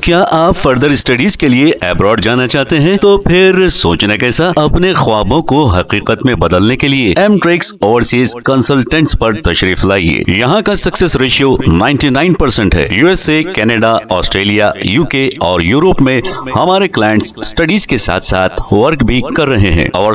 क्या आप further studies के लिए अब्रॉड जाना चाहते हैं? तो फिर सोचना कैसा, अपने ख्वाबों को हकीकत में बदलने के लिए एमट्रिक्स ओवरसीज कंसल्टेंट्स पर तशरीफ लाइए। यहाँ का सक्सेस रेशियो 99% है। यूएसए, कनाडा, ऑस्ट्रेलिया, यूके और यूरोप में हमारे क्लाइंट्स स्टडीज के साथ साथ वर्क भी कर रहे हैं और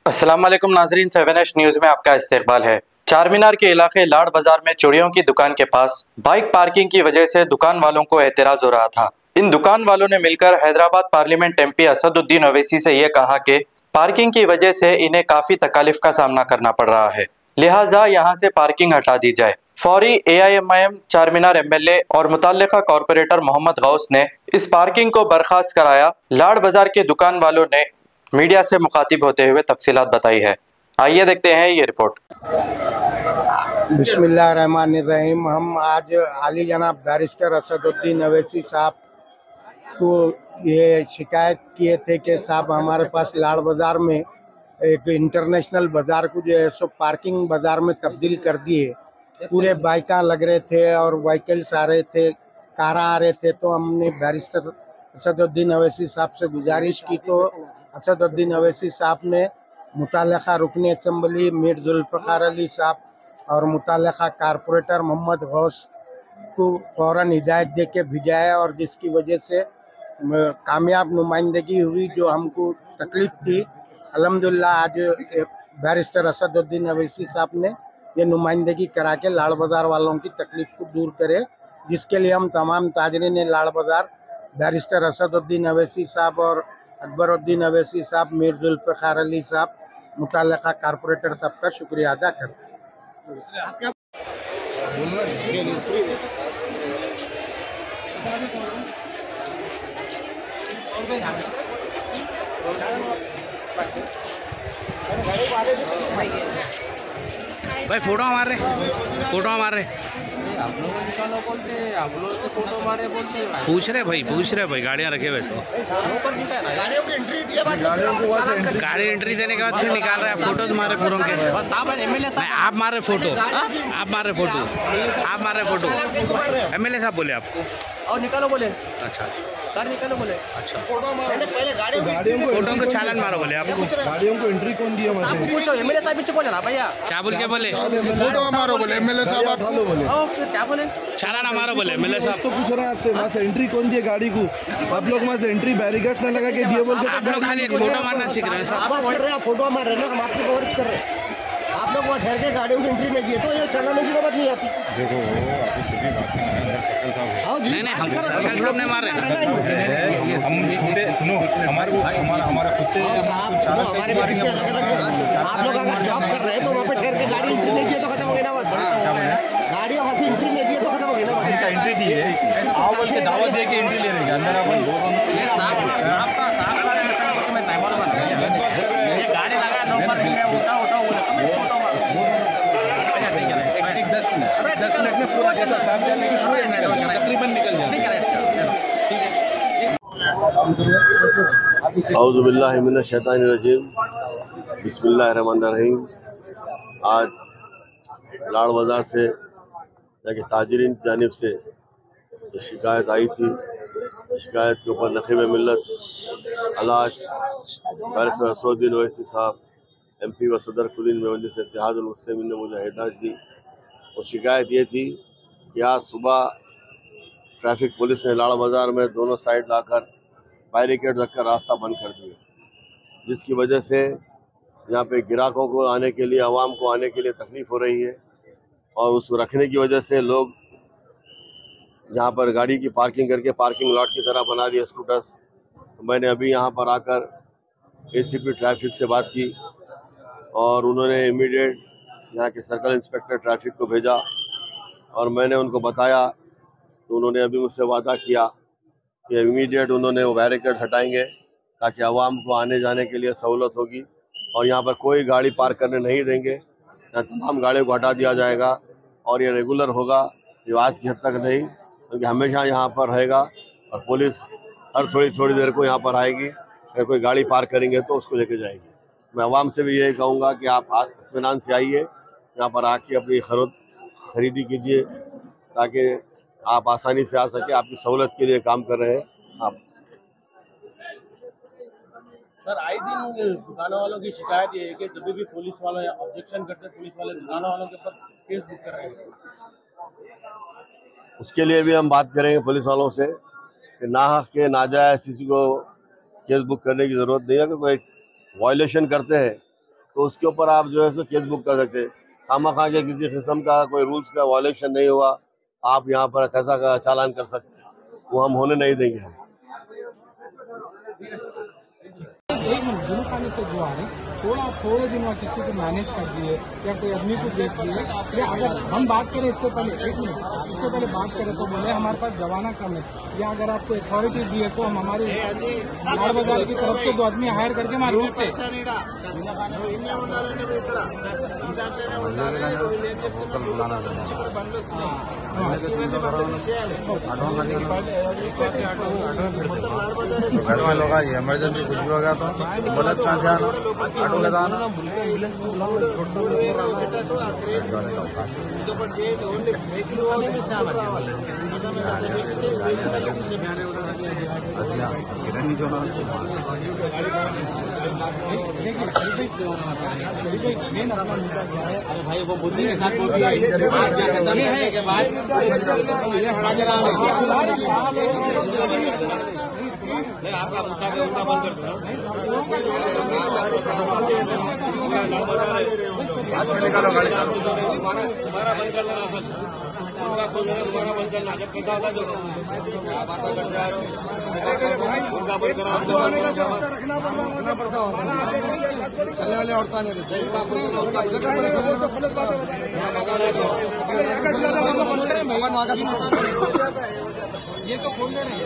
अस्सलाम वालेकुम नाजरीन, 7H न्यूज में आपका इस्तकबाल है। चार मीनार के इलाके लाड़ बाजार में चूड़ियों की दुकान के पास बाइक पार्किंग की वजह से दुकान वालों को एतराज हो रहा था। इन दुकान वालों ने मिलकर हैदराबाद पार्लियामेंट एमपी असदुद्दीन ओवैसी से ये कहा कि पार्किंग की वजह से इन्हें काफी तकालीफ का सामना करना पड़ रहा है, लिहाजा यहाँ से पार्किंग हटा दी जाए। फौरी AIMIM चार मीनार MLA और मुतल्लिका कॉरपोरेटर मोहम्मद गौस ने इस पार्किंग को बर्खास्त कराया। लाड़ बाजार के दुकान वालों ने मीडिया से मुखातिब होते हुए तफसीलात बताई है। आइए देखते हैं ये रिपोर्ट। बिस्मिल्लाहिर्रहमानिर्रहीम। हम आज आली जनाब बैरिस्टर असदुद्दीन ओवैसी साहब को ये शिकायत किए थे कि साहब हमारे पास लाड़ बाज़ार में एक इंटरनेशनल बाज़ार को जो है सो पार्किंग बाज़ार में तब्दील कर दिए। पूरे बाइकां लग रहे थे और व्हीकल्स आ रहे थे, कारा आ रहे थे। तो हमने बैरिस्टर असदुद्दीन ओवैसी साहब से गुजारिश की तो असदुद्दीन ओवैसी साहब ने मुतल्लिका रुकन असम्बली मीर जुल्फ़िकार अली साहब और मुतल्लिका कारपोरेटर मोहम्मद गौस को फ़ौरन हिदायत दे के भिजाया और जिसकी वजह से कामयाब नुमाइंदगी हुई जो हमको तकलीफ़ थी। अल्हम्दुलिल्लाह आज बैरिस्टर असदुद्दीन ओवैसी साहब ने ये नुमाइंदगी करा के लाड़ बाज़ार वालों की तकलीफ़ को दूर करे, जिसके लिए हम तमाम ताजरीन लाड़ बाज़ार बैरिस्टर असदुद्दीन ओवैसी साहब और अकबरुद्दीन ओवैसी साहब, मीर जुल्फ़िकार अली साहब, मुतल्लिका कारपोरेटर साहब का शुक्रिया अदा करते हैं। भाई फोटो मार रहे आप लोग निकालो बोलते, आप लोग तो फोटो मारे बोलते। पूछ रहे भाई गाड़ियाँ रखे हुए तो गाड़ियों की एंट्री दिया, गाड़ी एंट्री देने के बाद फिर निकाल रहे हैं फोटोज मारे पूरों के। MLA साहब आप मार रहे फोटो, MLA साहब बोले आपको और निकालो बोले। अच्छा कार निकालो बोले। अच्छा पहले गाड़ियों फोटो को चालान मारो बोले आपको। गाड़ियों को एंट्री कौन दिया? आपको पूछो, MLA साहब पीछे बोले ना भैया। क्या बोल के बोले? फोटो हमारा बोले MLA साहब आप हेलो बोले। क्या बोले? चालान हमारा बोले MLA साहब। तो पूछ रहे हैं आपसे वहाँ से एंट्री कौन दिया गाड़ी को? आप लोग वहाँ से एंट्री बैरिकेड्स में लगा के दिए बोल के आप लोग खाली एक फोटो मारना सीख रहे हैं साहब। आप फोटो मार रहे हैं ना, हम आपकी कवरेज कर रहे हैं। आप लोग वहाँ ठहर के गाड़ियों की एंट्री नहीं दिए तो ये चलाने की नौबत नहीं आती। देखो आपको खुद ही बात करना है, सर्कल साहब नहीं हम सर्कल साहब ने मारे ना। हम छोटे सुनो हमारा खुद से आप लोग अगर जॉब कर रहे हैं तो वहाँ पे ठहर के गाड़ी एंट्री नहीं दिए तो खत्म हो गई ना बात। गाड़ी वहाँ से एंट्री नहीं दिए तो खत्म हो गई ना बात। एंट्री दी है, आओ बोल के दावत दे के एंट्री ले रहे हैं अंदर। अपन गाड़ी लगा नौकर उठाओ बोले 10 मिनट में पूरा जैसा साफ जाने की पूरा तकरीबन निकल जाए। औज़ु बिल्लाहि मिनश शैतानिर रजीम, बिस्मिल्लाहिर्रहमानिर्रहीम। आज लाड़ बाज़ार से कि ताजरीन की जानिब से शिकायत आई थी। शिकायत के ऊपर नक़ीब मिल्लत अलाज बैरिस्टर असदुद्दीन ओवैसी साहब MP व सदर कुलीन में मजलिस इत्तेहादुल मुस्लिमीन ने मुझे हिदायत दी। और शिकायत ये थी कि आज सुबह ट्रैफिक पुलिस ने लाड़ बाज़ार में दोनों साइड लाकर बैरिकेड रखकर रास्ता बंद कर दिया, जिसकी वजह से यहाँ पे ग्राहकों को आने के लिए, आवाम को आने के लिए तकलीफ़ हो रही है। और उस रखने की वजह से लोग यहाँ पर गाड़ी की पार्किंग करके पार्किंग लॉट की तरह बना दिया स्कूटर्स। तो मैंने अभी यहाँ पर आकर ACP ट्रैफिक से बात की और उन्होंने इमीडिएट यहाँ के सर्कल इंस्पेक्टर ट्रैफिक को भेजा और मैंने उनको बताया। तो उन्होंने अभी मुझसे वादा किया कि इमीडिएट उन्होंने वो बैरिकेड हटाएंगे ताकि आवाम को आने जाने के लिए सहूलत होगी और यहाँ पर कोई गाड़ी पार्क करने नहीं देंगे। यहाँ तमाम गाड़ियों को हटा दिया जाएगा और ये रेगुलर होगा, ये आज की हद तक नहीं, क्योंकि हमेशा यहाँ पर रहेगा और पुलिस हर थोड़ी देर को यहाँ पर आएगी। अगर कोई गाड़ी पार्क करेंगे तो उसको लेके जाएगी। मैं आवाम से भी यही कहूँगा कि आप इत्मीनान से आइए, यहाँ पर आके अपनी खरीदी कीजिए ताकि आप आसानी से आ सके। आपकी सहूलत के लिए काम कर रहे हैं आप। सर, आए दिन दुकानों वालों की शिकायत ये है कि जब भी पुलिस वाले ऑब्जेक्शन करते हैं, पुलिस वाले दुकानों वालों के ऊपर केस बुक कर रहे हैं। उसके लिए भी हम बात करेंगे पुलिस वालों से कि नाहक के नाजायज किसी को केस बुक करने की जरूरत नहीं है। अगर कोई वायलेशन करते हैं तो उसके ऊपर आप जो है सो केस बुक कर सकते हैं। खामखा के किसी किस्म का कोई रूल्स का वायलेशन नहीं हुआ, आप यहाँ पर कैसा का चालान कर सकते हैं, वो हम होने नहीं देंगे। एक मिनट जुलूखाने से जो आ रहे थोड़े दिन में किसी को मैनेज कर दिए या कोई आदमी को देख दिए, या अगर हम बात करें इससे पहले, एक मिनट इससे पहले बात करें तो बोले हमारे पास जवाना कम है, या अगर आपको अथॉरिटी दी है तो हम हमारे लाड़ बाजार की तरफ से 2 आदमी हायर करके हमारे रूट पे इमरजेंसी कुछ भी होगा तो बोला से आना ऑटो लगा आना। अरे भाई वो बुद्धि के साथ बोल दिया है आपका मुद्दा के उल्टा बंद कर दो। तुम्हारा बंद कर देना सर, उनका खोल देना, तुम्हारा बंद करना। जब कैसा होता जो क्या बातें कर जा रहे हो, उनका बंद करा, उनका बंद करा, चलने वाले औरतां नहीं रहते ये तो खोल दे रहे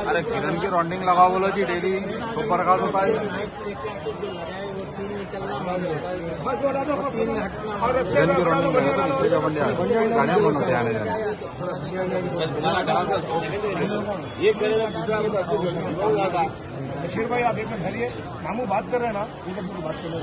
अरे किरण की रॉन्डिंग लगाओ बोलो जी, डेली सुपर का होता है। किरण की रॉन्डिंग गाड़ियाँ बंद होते आने जाने। ये करेगा दूसरा में तो बशीर भाई आप एक मिनट धरिए, मामू बात कर रहे हैं ना, बात कर रहे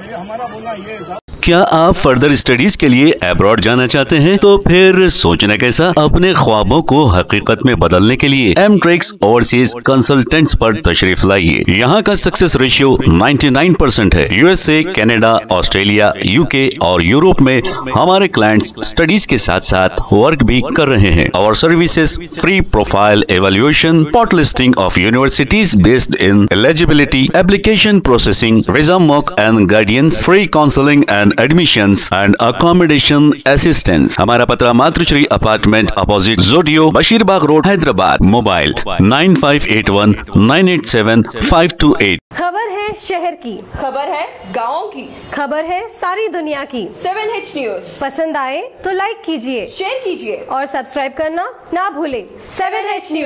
हैं। हमारा बोलना ये है क्या आप फर्दर स्टडीज के लिए अब्रॉड जाना चाहते हैं? तो फिर सोचना कैसा? अपने ख्वाबों को हकीकत में बदलने के लिए एमट्रिक्स ओवरसीज कंसल्टेंट्स पर तशरीफ लाइए। यहाँ का सक्सेस रेशियो 99% है। यूएसए, कनाडा, ऑस्ट्रेलिया, यूके और यूरोप में हमारे क्लाइंट्स स्टडीज के साथ साथ वर्क भी कर रहे हैं। और services free profile evaluation, pot listing of universities based in eligibility, application processing, visa mock and guidance, free counselling and admissions and accommodation assistance. हमारा पता मातृश्री अपार्टमेंट अपोजिट जोडियो, बशीरबाग रोड, हैदराबाद। मोबाइल 9581 987 528। खबर है शहर की, खबर है गाँव की, खबर है सारी दुनिया की। 7H न्यूज पसंद आए तो लाइक कीजिए, शेयर कीजिए और सब्सक्राइब करना ना भूलें। 7H news.